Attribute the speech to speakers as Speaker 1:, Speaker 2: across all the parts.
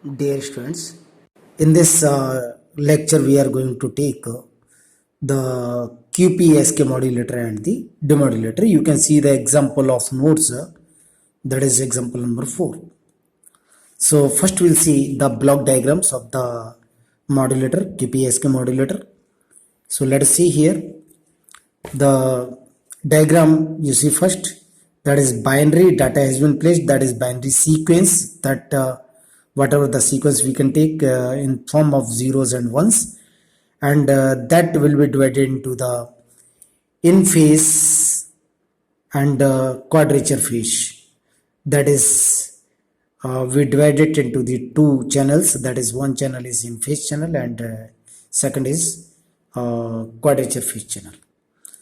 Speaker 1: Dear students, in this lecture we are going to take the QPSK modulator and the demodulator. You can see the example of nodes, that is example number 4. So first we'll see the block diagrams of the modulator, QPSK modulator. So let us see here the diagram. You see first, that is binary data has been placed, that is binary sequence, that whatever the sequence we can take in form of zeros and ones, and that will be divided into the in phase and quadrature phase. That is we divide it into the two channels, that is one channel is in phase channel and second is quadrature phase channel.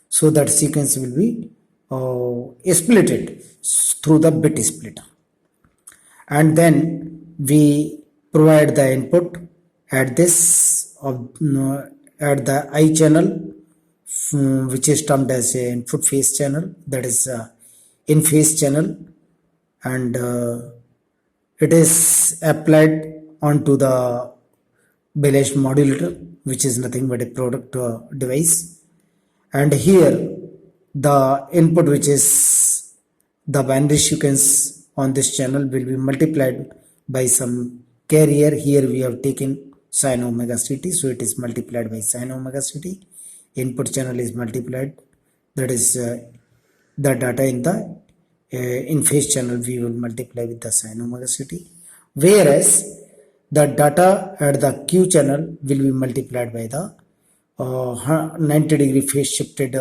Speaker 1: So that sequence will be splitted through the bit splitter, and then we provide the input at this at the I channel, which is termed as a input phase channel, that is in phase channel, and it is applied onto the balanced modulator, which is nothing but a product device. And here the input, which is the binary sequence on this channel, will be multiplied by some carrier. Here we have taken sin omega ct, so it is multiplied by sin omega ct. Input channel is multiplied, that is the data in the in phase channel we will multiply with the sin omega ct, whereas the data at the Q channel will be multiplied by the 90-degree phase shifted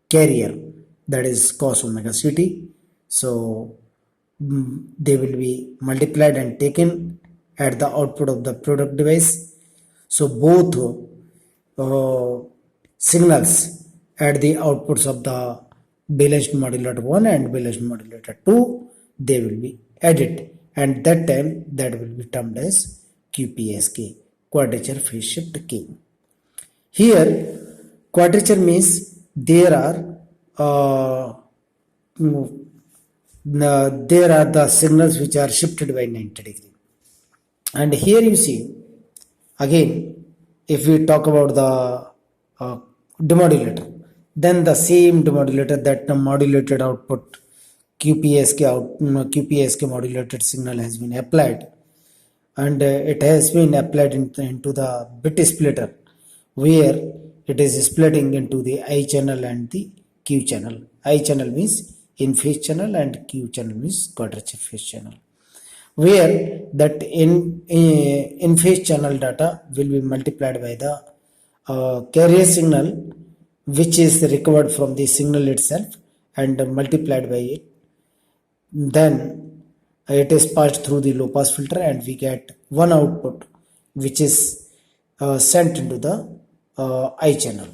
Speaker 1: carrier, that is cos omega ct. So they will be multiplied and taken at the output of the product device. So both signals at the outputs of the balanced modulator 1 and balanced modulator 2, they will be added, and that time that will be termed as QPSK, quadrature phase shift K. Here quadrature means there are the signals which are shifted by 90 degree. And here you see again, if we talk about the demodulator, then the same demodulator, that the modulated output QPSK modulated signal has been applied, and it has been applied into the bit splitter, where it is splitting into the I channel and the Q channel. I channel means in phase channel and Q channel means quadrature phase channel, where that in phase channel data will be multiplied by the carrier signal, which is recovered from the signal itself and multiplied by it. Then it is passed through the low pass filter and we get one output, which is sent into the I channel.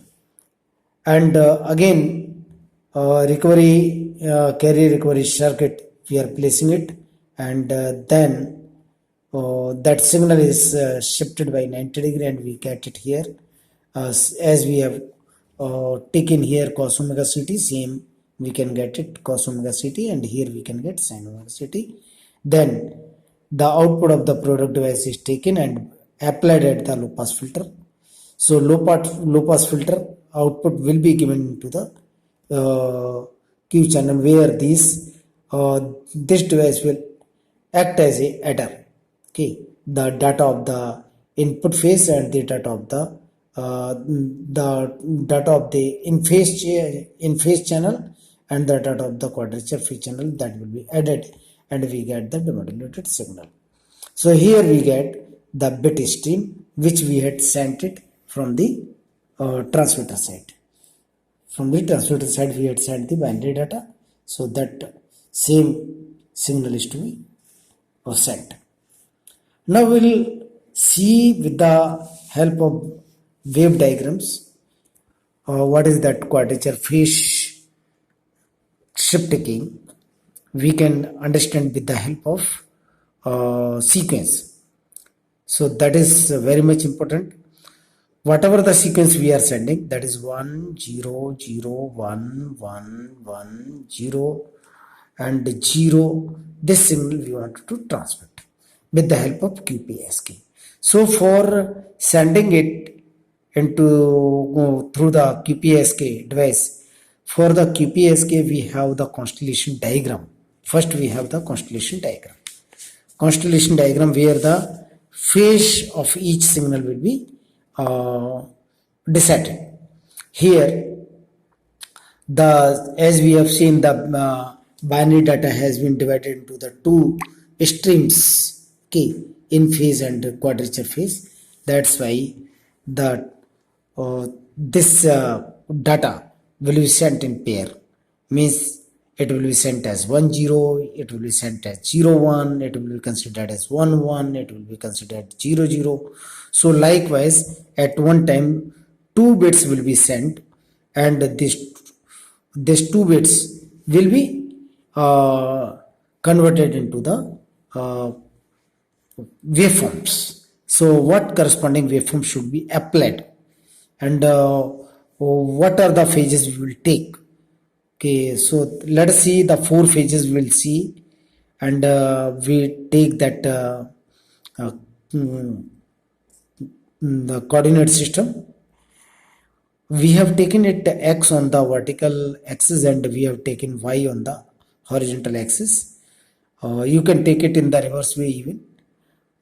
Speaker 1: And again recovery carrier recovery circuit, we are placing it, and then that signal is shifted by 90 degree and we get it here as we have taken here cos omega ct, same we can get it cos omega ct, and here we can get sin omega ct. Then the output of the product device is taken and applied at the low pass filter. So low pass filter output will be given to the Q channel, where this device will act as a adder. Okay, the data of the input phase and the data of the data of the in phase channel and the data of the quadrature phase channel, that will be added and we get the demodulated signal. So here we get the bit stream which we had sent it from the transmitter side. From the transmitter side we had sent the binary data, so that same signal is to be sent. Now we will see with the help of wave diagrams what is that quadrature phase shift keying. We can understand with the help of sequence. So that is very much important. Whatever the sequence we are sending, that is 1 0 0 1 1 1 0 and 0, this signal we want to transmit. with the help of QPSK. So for sending it into through the QPSK device, for the QPSK we have the constellation diagram. First we have the constellation diagram. Constellation diagram where the phase of each signal will be decided. Here, as we have seen, the binary data has been divided into the two streams, okay, in phase and quadrature phase. That's why the this data will be sent in pair, means it will be sent as 1 0, it will be sent as 0 1, it will be considered as 1 1, it will be considered 0 0. So likewise, at one time 2 bits will be sent, and these 2 bits will be converted into the waveforms. So what corresponding waveform should be applied, and what are the phases we will take. Okay, so let us see the 4 phases we will see, and we take that the coordinate system. We have taken it x on the vertical axis and we have taken y on the horizontal axis. You can take it in the reverse way even,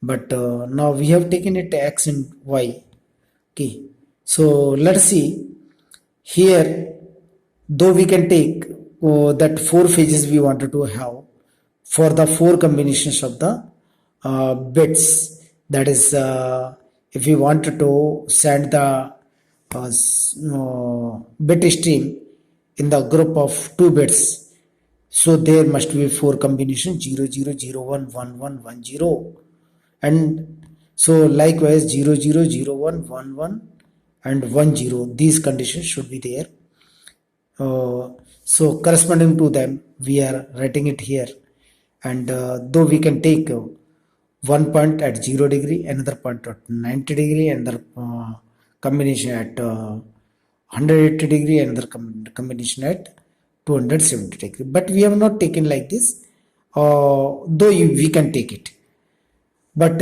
Speaker 1: but now we have taken it x and y. Okay, so let's see here. Though we can take that 4 phases we wanted to have for the 4 combinations of the bits, that is if we wanted to send the bit stream in the group of 2 bits, so there must be 4 combinations: 0 0 0 1 1 1 1 0, and so likewise 0 0 0 1 1 1 and 1 0. These conditions should be there. So corresponding to them we are writing it here, and though we can take one point at 0 degree, another point at 90 degree, another combination at 180 degree, another combination at 270 degree, but we have not taken like this, though we can take it, but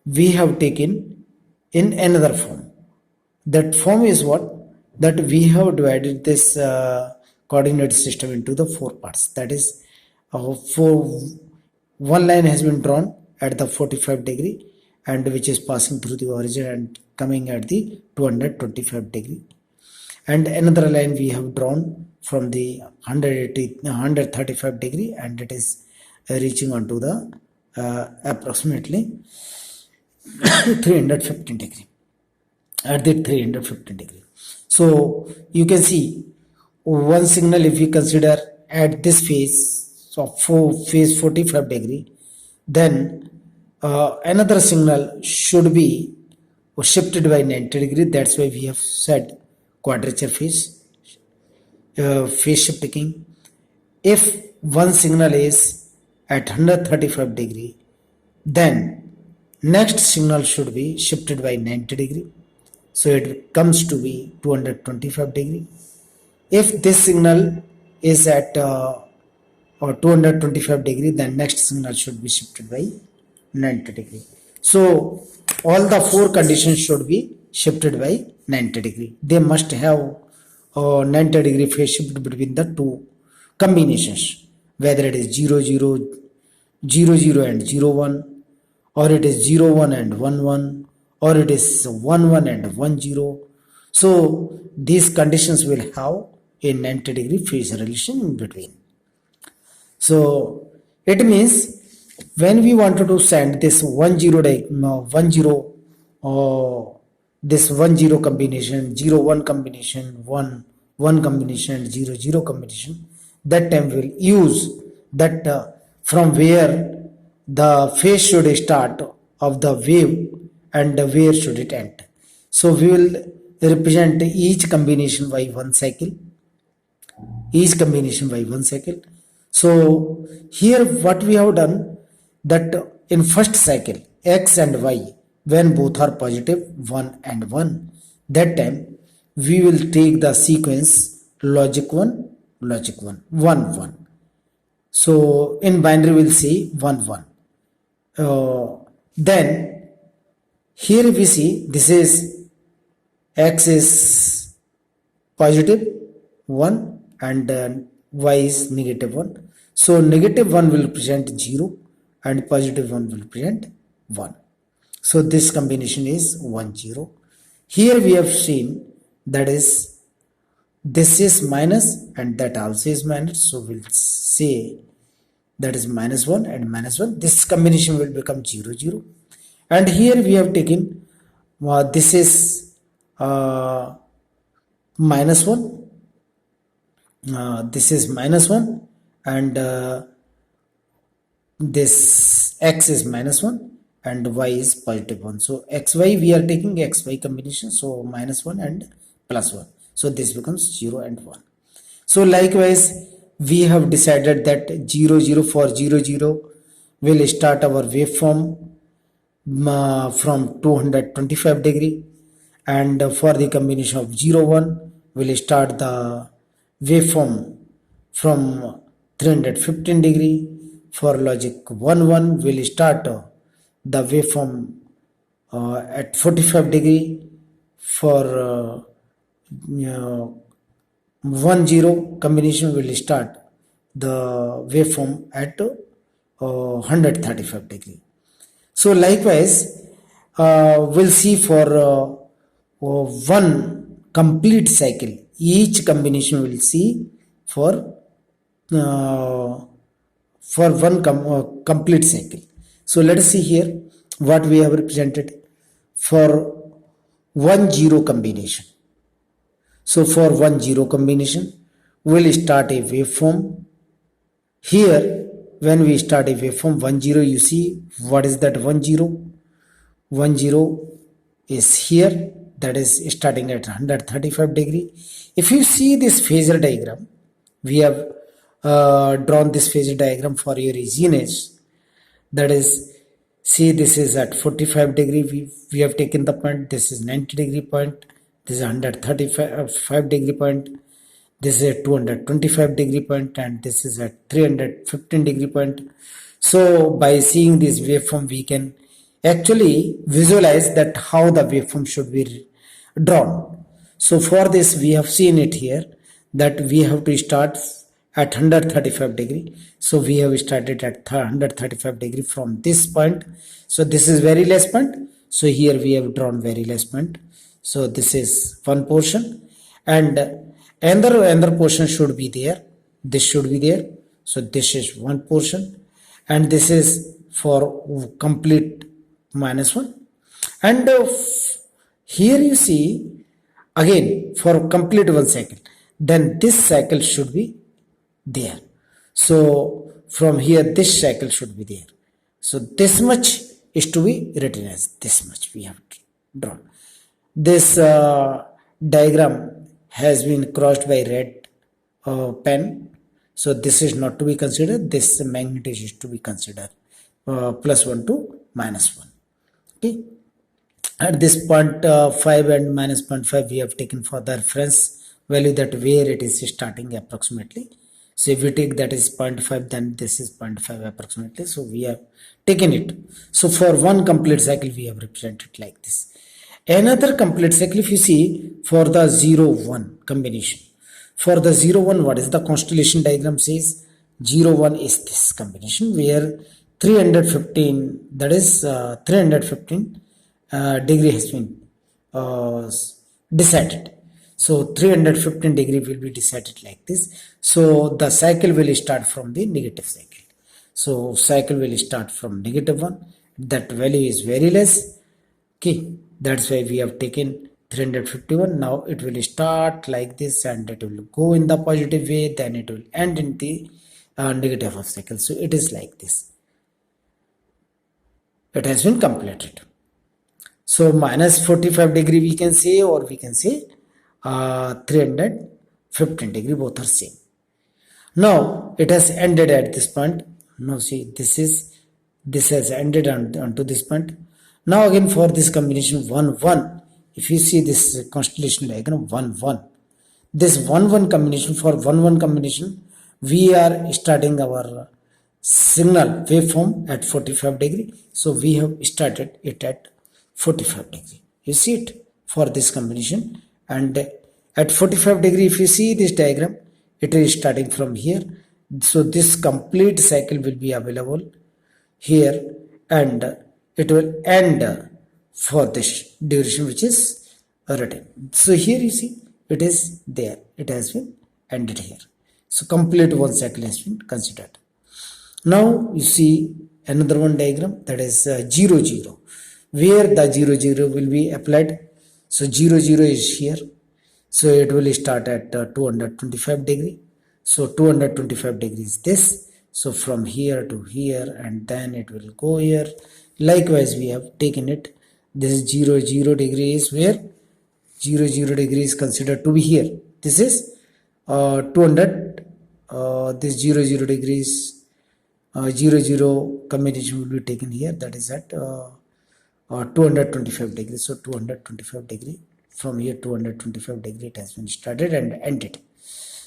Speaker 1: we have taken in another form. That form is what? That we have divided this coordinate system into the 4 parts. That is, for one line has been drawn at the 45 degree, and which is passing through the origin and coming at the 225 degree, and another line we have drawn from the 135 degree, and it is reaching onto the approximately 315 degree, at the 315 degree. So you can see one signal, if we consider at this phase, so phase 45 degree, then another signal should be shifted by 90 degree. That's why we have said quadrature phase, phase shifting. If one signal is at 135 degree, then next signal should be shifted by 90 degree. So it comes to be 225 degree. If this signal is at 225 degree, then next signal should be shifted by 90 degree. So all the 4 conditions should be shifted by 90 degree. They must have 90 degree phase shift between the 2 combinations, whether it is 0 0 0 0 and 0 1, or it is 0 1 and 1 1, or it is 1 1 and 1 0. So these conditions will have a 90 degree phase relation in between. So it means when we wanted to send this 1 0 this 1 0 combination, 0 1 combination, 1 1 combination, 0 0 combination, that time we will use that from where the phase should start of the wave and where should it end. So we will represent each combination by 1 cycle, So here what we have done, that in first cycle x and y, when both are positive 1 and 1, that time we will take the sequence logic 1 1 1. So in binary we'll say 1 1. Then here we see this is x is positive 1 and y is negative 1. So negative 1 will represent 0 and positive 1 will represent 1. So this combination is 1 0. Here we have seen that is this is minus and that also is minus, so we'll say that is minus 1 and minus 1. This combination will become 0 0. And here we have taken this is minus 1, this is minus 1 and this x is minus 1 and y is positive 1. So xy we are taking xy combination, so minus 1 and plus 1. So this becomes 0 and 1. So likewise we have decided that 0 0 for 0 0 will start our waveform from 225 degree, and for the combination of 0 1 will start the waveform from 315 degree. For logic 1 1 will start the waveform at 45 degree. For 1 0 combination will start the waveform at 135 degree. So likewise we'll see for one complete cycle, each combination will see for one complete cycle. So let us see here what we have represented for 1 0 combination. So for 1 0 combination we'll start a waveform. Here when we start a waveform 1 0, you see what is that 1 0? 1 0 is here, that is starting at 135 degree. If you see this phasor diagram, we have drawn this phasor diagram for your easiness. That is, see this is at 45 degree, we have taken the point, this is 90 degree point, this is 135 degree point, this is a 225 degree point, and this is at 315 degree point. So by seeing this waveform we can actually visualize that how the waveform should be drawn. So for this we have seen it here that we have to start at 135 degree. So we have started at 135 degree from this point. So this is very less point, so here we have drawn very less point. So this is one portion, and another portion should be there, this should be there. So this is one portion, and this is for complete minus 1. And here you see again for complete one cycle, then this cycle should be there. So from here this cycle should be there. So this much is to be written as this much we have drawn. This diagram has been crossed by red pen, so this is not to be considered, this magnitude is to be considered plus 1 to minus 1. Okay, at this point 5 and minus 0.5 we have taken for the reference value, that where it is starting approximately. So if we take that is 0.5, then this is 0.5 approximately, so we have taken it. So for one complete cycle we have represented like this. Another complete cycle, if you see for the 0 1 combination, for the 0 1 what is the constellation diagram says? 0 1 is this combination where 315, that is 315 degree has been decided. So 315 degree will be decided like this. So the cycle will start from the negative cycle. So cycle will start from negative 1, that value is very less. Okay, that's why we have taken 351. Now it will start like this and it will go in the positive way, then it will end in the negative of cycle. So it is like this, it has been completed. So minus 45 degree we can say, or we can say 315 degree, both are same. Now it has ended at this point. Now see this has ended onto this point. Now again for this combination 1 1, if you see this constellation diagram 1 1, this 1 1 combination, for 1 1 combination we are starting our signal waveform at 45 degree. So we have started it at 45 degree. You see it for this combination, and at 45 degree, if you see this diagram, it is starting from here. So this complete cycle will be available here, and it will end for this duration which is written. So here you see it is there, it has been ended here. So complete one cycle has been considered. Now you see another one diagram, that is 0 0, where the 0 0 will be applied. So 0 0 is here, so it will start at 225 degree. So 225 degrees this, so from here to here, and then it will go here. Likewise we have taken it, this 0 0 degree is where 0 0 degree is considered to be here. This is 200, this 0 0 degrees 0 0 combination will be taken here, that is at 225 degrees. So 225 degree, from here 225 degree it has been started and ended.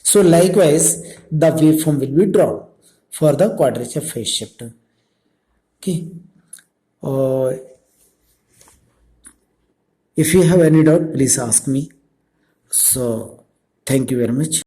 Speaker 1: So likewise the waveform will be drawn for the quadrature phase shift. Okay, if you have any doubt, please ask me. So thank you very much.